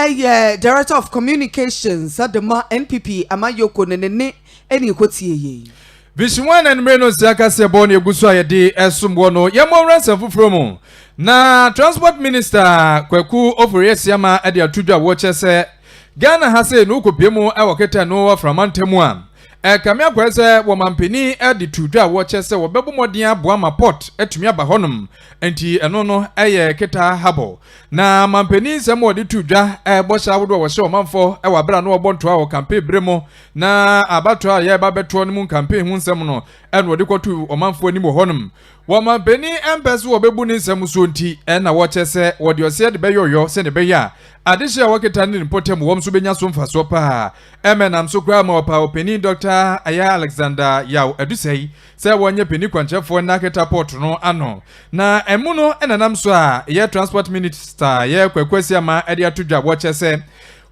Speaker 1: Director of Communications adema MPP amayoko ne eni kotieye
Speaker 2: Vishwan and Meno Zaka Seboni Gusu Ayade Esumbono Yamora Fufromo na Transport Minister Kweku Ofuresiama Adia Tuja Watchese Ghana hase no kopiemu awoketa no framantemua kamia kwese womampeni edi tuja wochese wobebu modin aboa maport etumi aba honum enti eno no keta habo na mampeni semo odi tuja bosha wodo wo hye omanfo wabra no obonto a wo campaign bremo na abato a ba beto no mu campaign hu nsem no eno odi kotu omanfo ni mo honum womampeni empese wobebu ni nsem so nti na wochese wodi ose de beyoyo se ne beya adisha waketa ni potem wom so benya so mfa so pa emenam so kra ma opa openi Dr. Aya Alexander Yaw adusei se wonye peni kwanchefo na keta port no ano na emuno enanam so a ye transport minister ye kwakwasi ama ade atodwa wochese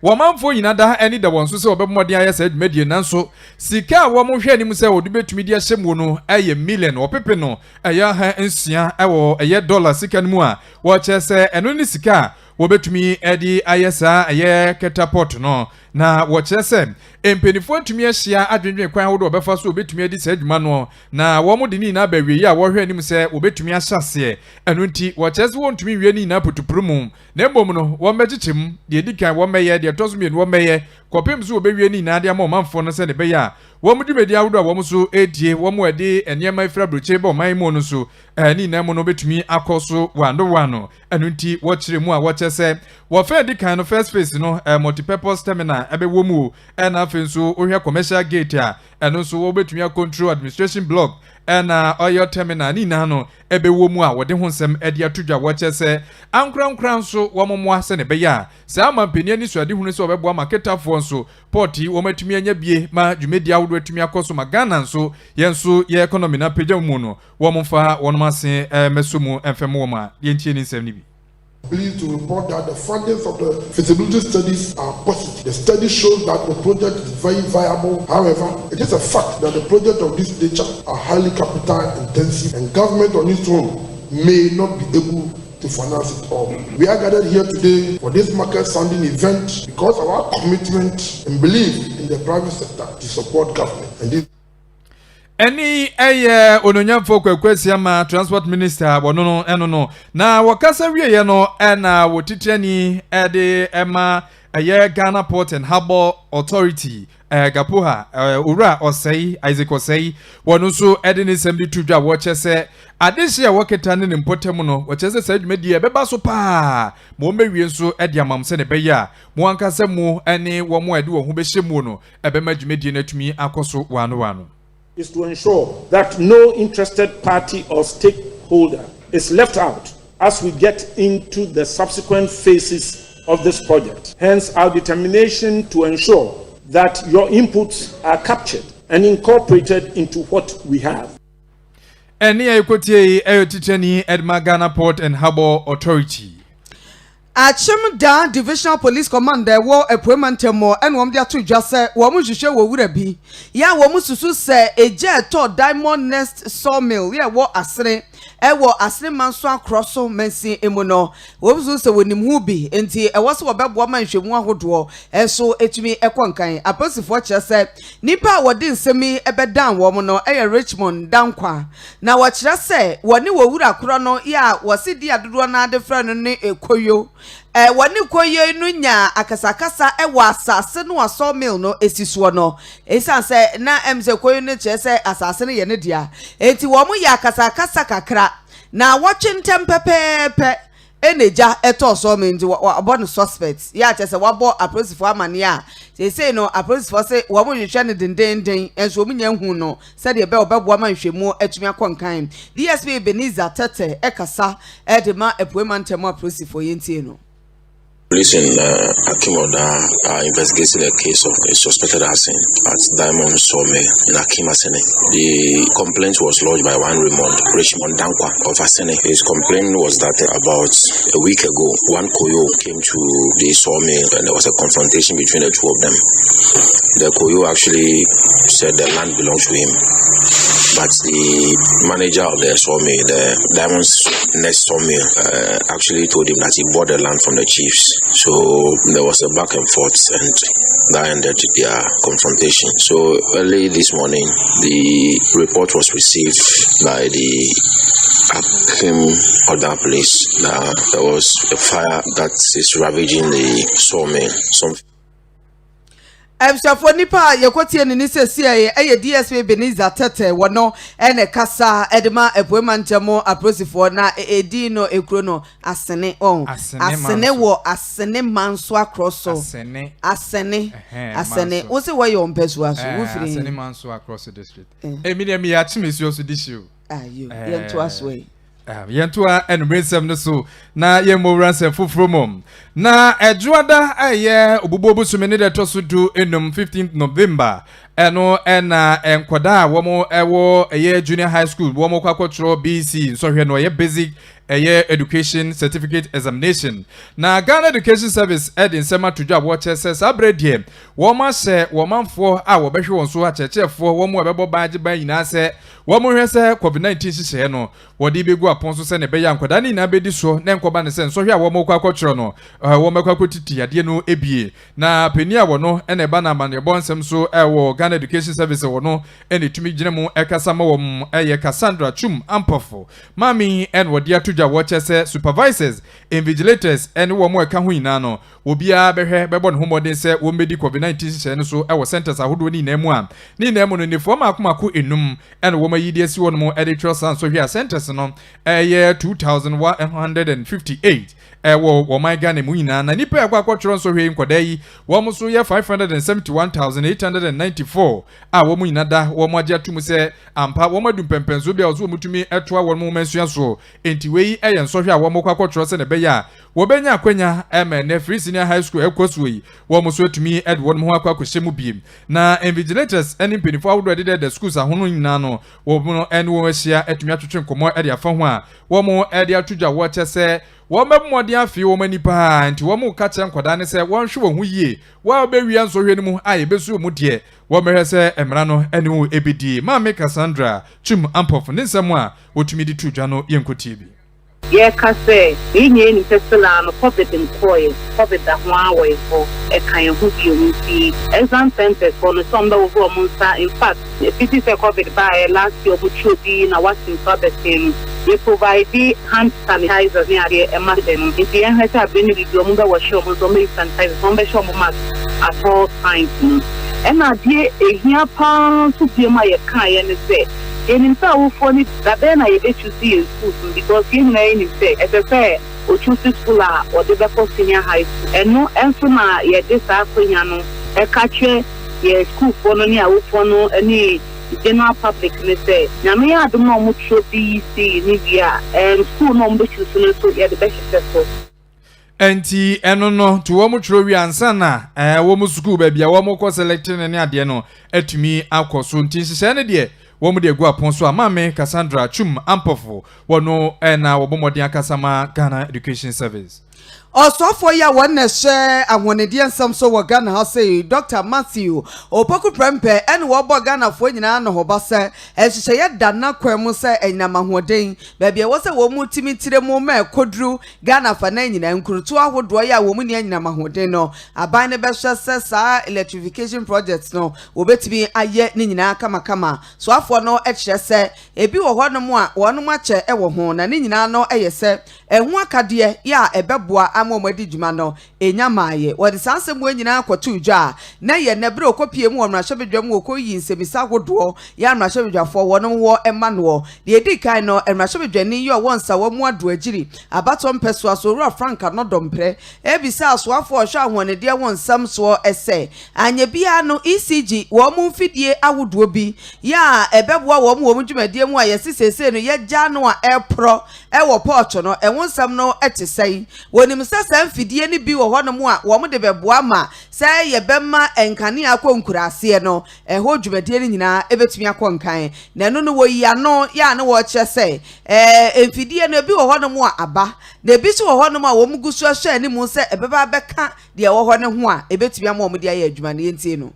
Speaker 2: womanfo yinada eni da wonso se obemode aye se adwumedie nanso sika wo mo hwe anim se wodi betumi dia hyemu no eye million opepe no eye ha ensia ewo eye dollar sika nmu a wochese eno ni sika wobetumi edi ayesa aye ketaport no na wochese empenifo atumi ahia adwenwen kwan wodo obefa so obetumi edi sa adwuma no na wo mode ni na bawie ya wo hwe anim se obetumi ahyase eno nti wochese wontumi wie ni na putupurumu na embom no wo mbechichim de edikan wo meye de tozumienu wo meye kopem so obewie ni na de amamfo no se ne beya wo mudumedi awodo wo so edie wo mo edi enema ifra broche bo man mu no so ni na mo no betumi akoso wano eno nti wo kire mu a wo chese wo fa edikan no first phase no multipurpose terminal ebewo mu na afenso ohwe commercial gate a eno so wo betumi control administration block na oil terminal ni na no ebewo mu a wode honsem edi atodwa wo chese ankran so wo momoa se ne beya se amampeni ani so ade hunu se obebo marketafo nso porti wo matumi anya bie ma dwumedi awodo atumi akoso ma Ghana nso yenso ye economy na pagya mu no wo momfa wonmase mesumu emfemo ma ye ntie ni nsem ni bi.
Speaker 14: Pleased to report that the findings of the feasibility studies are positive. The study shows that the project is very viable. However, it is a fact that the projects of this nature are highly capital intensive and government on its own may not be able to finance it all. We are gathered here today for this market sounding event because of our commitment and belief in the private sector to support government. And this
Speaker 2: Any ononyamfo kwakwasi ama transport minister wono no na wakasa wiye no na wotitrani de ema Ghana Port and Harbour Authority Gapuha ura osei Isaac osei wono so edeni semdi tudwa wochese adehia waketa ne mpotem no wochese sa dwumedi beba so pa mo mewie nso ede amamse ne beya mo ankasa mu ene wo mo ede wo hu behye no ebema dwumedi na tumi akoso wano
Speaker 15: is to ensure that no interested party or stakeholder is left out as we get into the subsequent phases of this project. Hence, our determination to ensure that your inputs are captured and incorporated into what we have.
Speaker 2: Any equity, Teacheni, Edma Ghana Port and Harbour Authority.
Speaker 1: Achim da Divisional Police Commander wo epuemantemo and wom dia to just say wo mu hwehwe wo wura bi ya wo mu susu say eje to Diamond Nest Sawmill ya wo asere wo asere manso akroso mensi emu no wo susu say wonim hu bi enti wo so wo bebo ma nhwemu ahodo eso etumi ekonkan aposifo kire say nipa wo de nsemi ebedan wo mu no Richmond dankwa na wo kire say woni wo wura kro no ya wo si dia dodo na de fra no ne ekoyo wani koye no nya akasakasa wa asase no sawmill no esisuo no esan se na emse koye no che se asase no ye ne dia enti wo mu ya akasakasa kakra na watchentem pepepe eneja eto sawmill ndi abon suspects ya che se wabo aposifo amane a say no aposifo se wo mu hwehwe ne dendenden enso mu nya hu no se de be obebo ma hwehwemu atumi akonkan DSP Beniza Tete ekasa edema epuemantemo aposifo yentie no.
Speaker 16: Police in Akimoda are investigating a case of a suspected arson at Diamond Sawmill in Akimasene. The complaint was lodged by one Richmond Dankwa of Asene. His complaint was that about a week ago, one Koyo came to the sawmill and there was a confrontation between the two of them. The Koyo actually said the land belonged to him, but the manager of the sawmill, the Diamond Nest Sawmill, actually told him that he bought the land from the chiefs. So there was a back and forth and that ended their confrontation. So early this morning, the report was received by the Akim Oda police that there was a fire that is ravaging the sawmill.
Speaker 1: Emshafo nipa yekotie ni sesie DSP Beniza Tete wono ene kasa edema epuemantemo aprosifo na edi no ekro no asene wo asene manso akroso asene wo se wo yom pesu aso wo firi
Speaker 2: asene manso akroso district me ya chimesi oso dishu
Speaker 1: ayo yento aswe
Speaker 2: yentoa enumresem no so na yemowranse fufromom na ejuada aye obubobu sumene de tosudu enum 15th November eno ena enkwada womo ewo eye junior high school womo kwakotro BC so hwe no ye basic education certificate examination na Ghana Education Service in sema to job watch says abredie woma se womanfo a wobehwe won so achechefo womo ebebo baage ban yina se womo hwe se COVID-19 hihye no wodi begu apon so se ne beya nkwada ni na bedi so ne nkoba ne se so hwe a womo kwakotro no womo kwakotiti ade no ebie na peni a wono ene ba na mane bonsem so ewo Ghana Education Service wono ene tumi gine mu ekasa ma wom eye Cassandra Chum Ampofo mami en wodi atu watches supervisors invigilators and one more can win no will be a bebon homodin say won be COVID-19 so our centers ahodo ni nemu ni no former akumaku enum and woma yidiesi won mo editorial so here centers no year 2158 wo my Ghana mu ina na nipa akwakotro so hwe nkoda yi wo mo so ye 571,894 wo mu ina da wo mo agya tum se ampa wo madum pempenso bia so mutumi etoa wo mo mensua so enti we eyen so hwe wo mo kwakotro se ne be ya wo benya akwanya na free senior high school ekoso yi wo mo so atumi edwon mo akwakohye mu biem na invigilators any penifo awodo de the schools ahono nyina no wo no wo ahia atumi atwetwe nkomo ede afa ho a wo mo ede atudwa wo chese wo memmodi afi wo manipa anti wo mu ka che nkoda ne se won hwe wo hu yie wo be wia nso hwe ne mu aye besu mu de wo mehwe se emra no ene wo ebidi Mami Cassandra Chum Ampofo ne nsem a wotumi di tudwa no yenkotie bi
Speaker 17: ye ka se enye ni pesela no COVID employees COVID da ho awe for e kan hu bi onti exam center for no some that wo monsa in fact if it is COVID by last year bu chodi na what in publishing we provide hand sanitizers near the emergency if you have to be ni do mo da wo show mo so me sanitizer so be show mo mask at all times and na die ehia pa so bi ma ye kan ye ne se in so funny that then I choose in school because in name say as I say or choose school or the senior high school and no and so na ye this akwanyano e kache ye school for no near for no any general public me say na me adom no mo tro BC ni bia and school no mo choose no so ye the best successful
Speaker 2: enti eno no to wo mo tro wi ansa na wo mo school ba bia wo mo ko selecting ne ade no atumi akoso nti sese ne de wo mo de gu apon so amame Cassandra Chum Ampofo wono na wo bomodin akasama Ghana Education Service.
Speaker 1: Also for ya one share and one Indian some so wa Ghana House say Dr. Matthew Opoku Prempe and Wabo Ghana for nyina no hobase e hye ya dana kwemu se enyama hoden baby wo se wo mu timi tire mu ma kodru Ghana fa na nyina nkurutu ahodo ya wo mu ne enyama hoden no aban ne be hye se sa electrification projects no wo betimi aye ne nyina kama so afo no e hye se ebi wo hono mu a wono mu ache e wo ho na ne nyina no eye se ehu akade ya ebeboa amomadi djuma no enyamaye wodi sansem we nyina akoto udwa na ye nebre okopie mu wonra hwebedwam okoyi nsemisa godo ya nra hwebedwafo wono wo emano de edi kan no nra hwebedwani yo wonsa wo mu ado agiri abato mpeso asoro franka no dompre ebisa asoafo hwa ahone de wonsam so ese anya bia no ECG wo mu mfidie awodo bi ya ebeboa wo mu dwumadie mu ayesesese no ye gya no a epro ewo port no ewonsam no etesai wonim sasa mfidie ni bi wo hono mu a wo mu de beboa ma sai ye bema enkane akonkurase no eho dwumadie ni nyina ebetumi akonkan na no no wo ya no ya ne wo kyese mfidie no bi wo hono mu a aba na bi so wo hono mu a wo mu gusu ahwe ni mu se ebeba beka de wo hono ho a ebetumi ama wo mu de aye adwuma ne yentie no.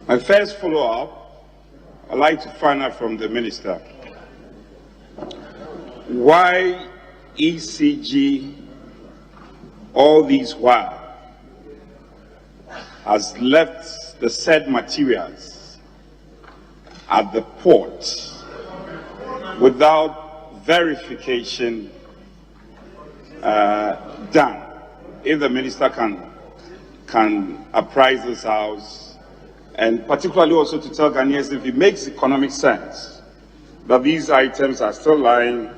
Speaker 18: My first follow-up, I'd like to find out from the minister why ECG all these while has left the said materials at the port without verification done. If the minister can apprise this house, and particularly also to tell Ghanaians if it makes economic sense that these items are still lying.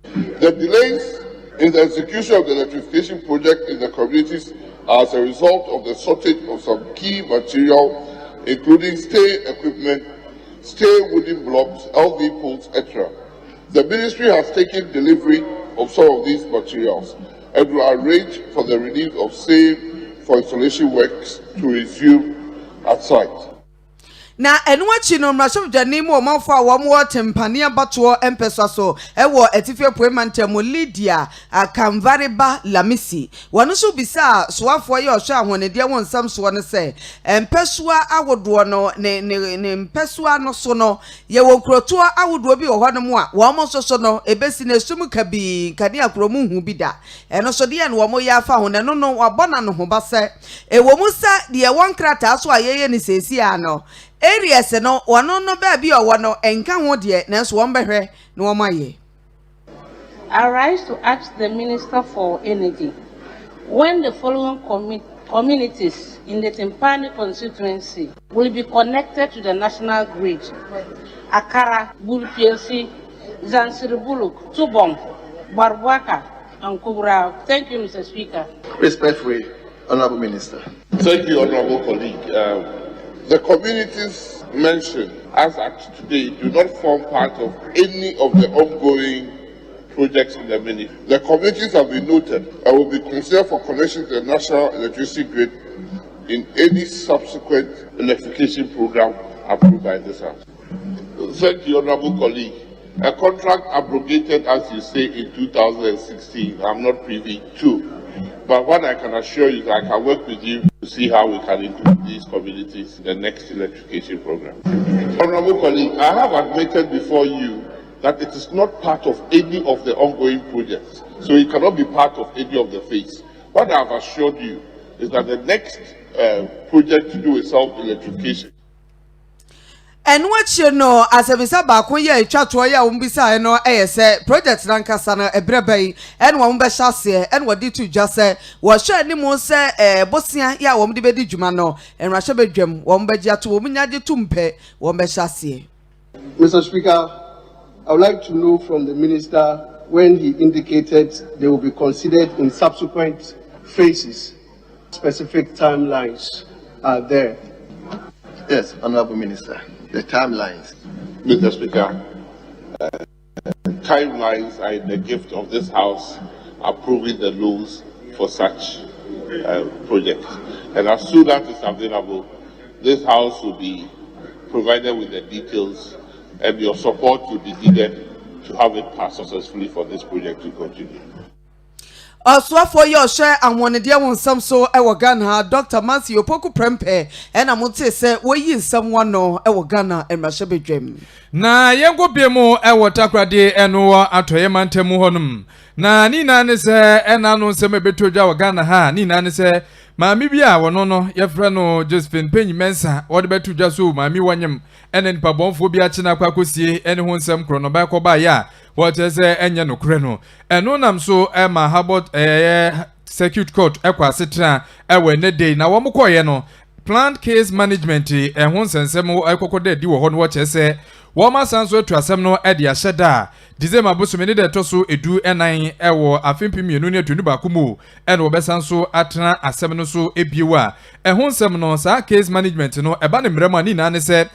Speaker 14: The delays in the execution of the electrification project in the communities are as a result of the shortage of some key material, including stay equipment, stay wooden blocks, LV poles, etc. The ministry has taken delivery of some of these materials and will arrange for the release of same for installation works to resume at site.
Speaker 1: Na enwachi no mrasho dwani mu omanfo a wo mo tempane abato empesa so ewo etifie poemantem Lydia Akamvareba Lamisi wono so bisa soafo ye ohwe ahonede wonsam so ne se empesua awodo no ne empesua no so no ye wonkroto awodo bi wo no mu a wo mo so no ebesi na sum kabi kane akromu hu bi da eno so de ne wo mo ya fa hone no no wabona no ho ba se ewo mu sa de wonkrata so ayeye ni sesi a no areas no wano no ba bi owo no enka ho de na so won behwe na wo maye.
Speaker 19: I rise to ask the Minister for Energy when the following communities in the Timpani constituency will be connected to the national grid: Akara, Bulu PLC, Zansiribuluk, Tubong, Barwaka, and Kubra. Thank you, Mr. Speaker.
Speaker 14: Respectfully, Honorable Minister. Thank you, Honorable colleague. The communities mentioned as at today do not form part of any of the ongoing projects in the ministry. The communities have been noted and will be considered for connection to the national electricity grid in any subsequent electrification program approved by this House. Thank you, Honorable colleague. A contract abrogated, as you say, in 2016, I'm not privy to. But what I can assure you is I can work with you to see how we can include these communities in the next electrification program. Honorable colleague, I have admitted before you that it is not part of any of the ongoing projects, so it cannot be part of any of the phase. What I have assured you is that the next project to do with self-electrification.
Speaker 1: And what you know, as a visa back when you chat to ya umbisa no say project Lankasana ebrebe and one beshase and what did you just say was sure any more say Bosnia ya wom de bedi jumano and Rasha bedrum one beja to woman tumpe one beshase.
Speaker 20: Mr. Speaker, I would like to know from the Minister when he indicated they will be considered in subsequent phases. Specific timelines are there.
Speaker 14: Yes, Honorable Minister. The timelines. Mr. Speaker, timelines are in the gift of this House approving the laws
Speaker 21: for such projects. And as soon as it's available, this House will be provided with the details, and your support will be needed to have it pass successfully for this project to continue.
Speaker 1: So for your share and one dear one some so ewa Ghana Dr. Mansi Opoku Prempe and amote say we yin someone no ewa Ghana and Mashebe Dream.
Speaker 2: Na yengo biemu ewa takrade eno atoye mantemu honum. Na ni nane se ena no se mebetoja wa Ghana ha ni nane se maami bia wono no yefra no Josephine Penny Mensa wode betuja so maami wanyem ene nipa bonfo bia china kwa kosie ene ho nsem kro no ba ko ba ya wote se enye no kre no eno nam so ma habot circuit court ekwa setra ewe ne day na wo mkoye no planned case management ho nsensem ekokode di wo ho no wo chese wo ma sanso etu asem no e de ahyeda December bosomene de toso edu enan ewo afempiemienu ne atunu ba kumu ene wo besanso atena asem no so ebiewa ho nsem no sa case management no eba ne mrema ni na ne se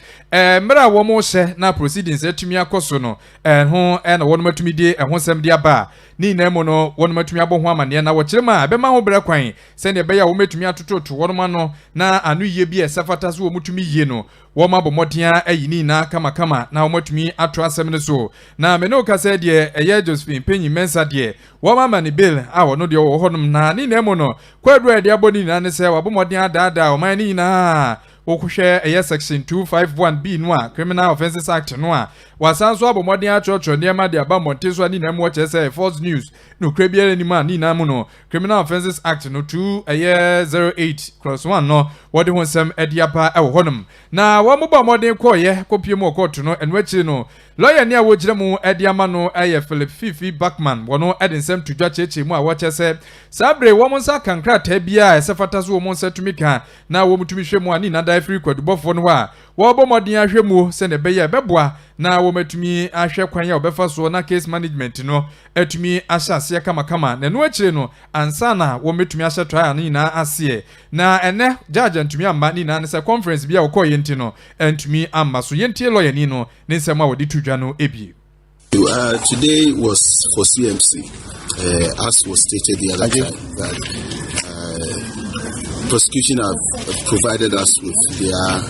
Speaker 2: mra wo mo hye na proceedings atumi akoso no ho ene wo no matumi die ho nsem dia ba ni na mo no wo no matumi abo ho amane na wo kirema abema ho bra kwan se ne beya wo matumi atototo wo no no na anu ye bi esafata so wo mutumi yie no wo ma bomodia ayini na kama na wo matumi ato asem no so na me no kase de eye Josephine Penny Mensa de wo ma mani bill a wo no de wo honum na ni na mo no kwadru de aboni na ne se wo bomodia daada o man ni na wokuhwe eye section 251B no a Criminal Offences Act no a wasanso abomodin achocho niema de aba monteso ani na mo chese false news no krebia ni ma ni na mu no Criminal Offences Act no 208/1 no wode ho nsem ediapa e wo honum na wo moba modin koye kopie mo court no enwachi no lawyer ni a wo gire mu ediama no eye Philip Fifi Backman wono edinsem tudwa cheche mu a wo chese sabre wo monsa kankra ta bia esefata so wo monsa tumika na wo mutumi hwe mu ani na free kwadubofo no a wo bomodin ahwemu se ne beye beboa na wo matumi ahwe kwan ya obefa so na case management no atumi ahyase kama na no akire no ansa na wo matumi ahye trial ni na ase na ene judge antumi amba ni na se conference bia wo koye nti no antumi amba so yentie lawyer ni no ne nsema wo di tudwa no ebi.
Speaker 22: Today was for CMC as was stated the other time that prosecution have provided us with their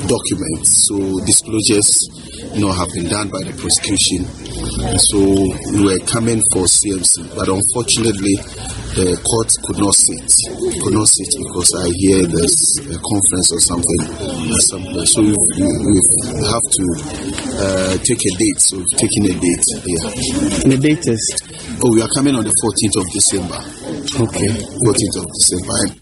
Speaker 22: documents, so disclosures, have been done by the prosecution. So we were coming for CMC, but unfortunately, the court could not sit because I hear there's a conference or something somewhere. So we have to take a date. So we've taken a date here.
Speaker 23: And the date is?
Speaker 22: Oh, we are coming on the 14th of December.
Speaker 23: Okay.
Speaker 22: 14th of December.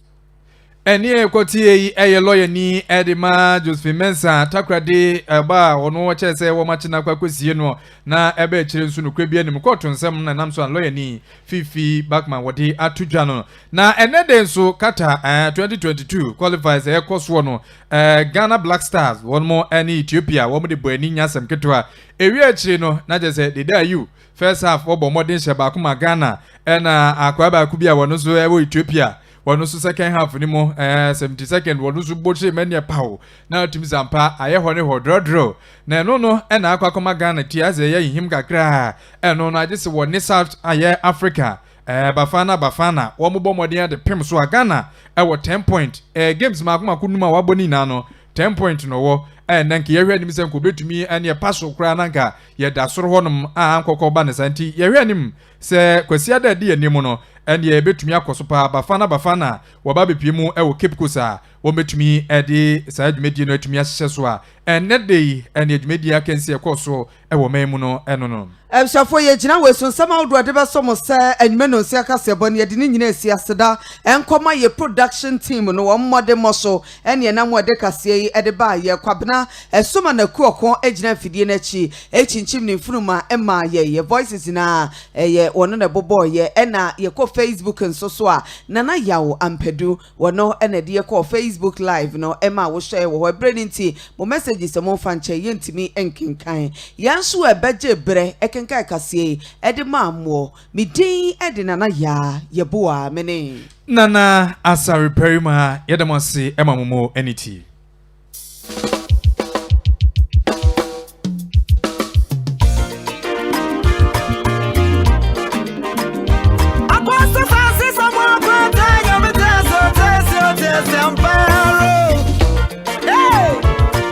Speaker 2: Eni ekoti eye lawyer ni Edima Josephine Mensa takrade ba ono chese wo machina kwa kwesie no na ebe chire nsu no kwebie nim court nsem na namso lawyer ni Fifi Backman wodi atudwa no na enede nso kata 2022 qualifies ekoso no Ghana Black Stars won mo any Ethiopia wo mo de boani nyasem ketwa ewi achire no na jese de da you first half wo bomodin sheba kuma Ghana na akwa ba ku bia wono so ewo Ethiopia wonu so second half ni mo 72nd wonu so boche mania pawo na timi zampa aye hone hodrodro na no na akwa Ghana ti aze ye him kakra no age se woni South aye Africa bafana wo mo bomodin de pem so Ghana wo 10 point games makoma numa waboni na no 10 point no wo nanka ye hwe anim se nko betumi ane paso kra nanka ye da soro honum ankokọ ba ne santi ye hwe anim se kwasia da di anim no ene ye betumi akoso pa bafana waba bepie mu wo Cape Coast wo betumi ede sa adwumedi no atumi ahye so a ene dey ene adwumedi akensi ekoso wo memu no eno no
Speaker 1: Shafo ye jina we so nsama odo de be so mo se anime no nsia ka se bone ye de ni nyina esi aseda enkoma ye production team no wo mmode mo so ene na mo de kase yi ede ba ye kwabena esoma na kuokon ejina fidie na chi echinchim ni mfunuma ema ye voices na ye wono na bobo ye ena ye ko Facebook nso so a nana yawo ampedu wono ena de ye ko Facebook live no ema wo share wo brenenti mo messages mo fanche ye ntimi enkenkan yanso ebeje bre kai kasie ede mamwo midin ede nana ya YEBOAH mene
Speaker 2: nana ASARE BARIMA yedemonsi emamumo eniti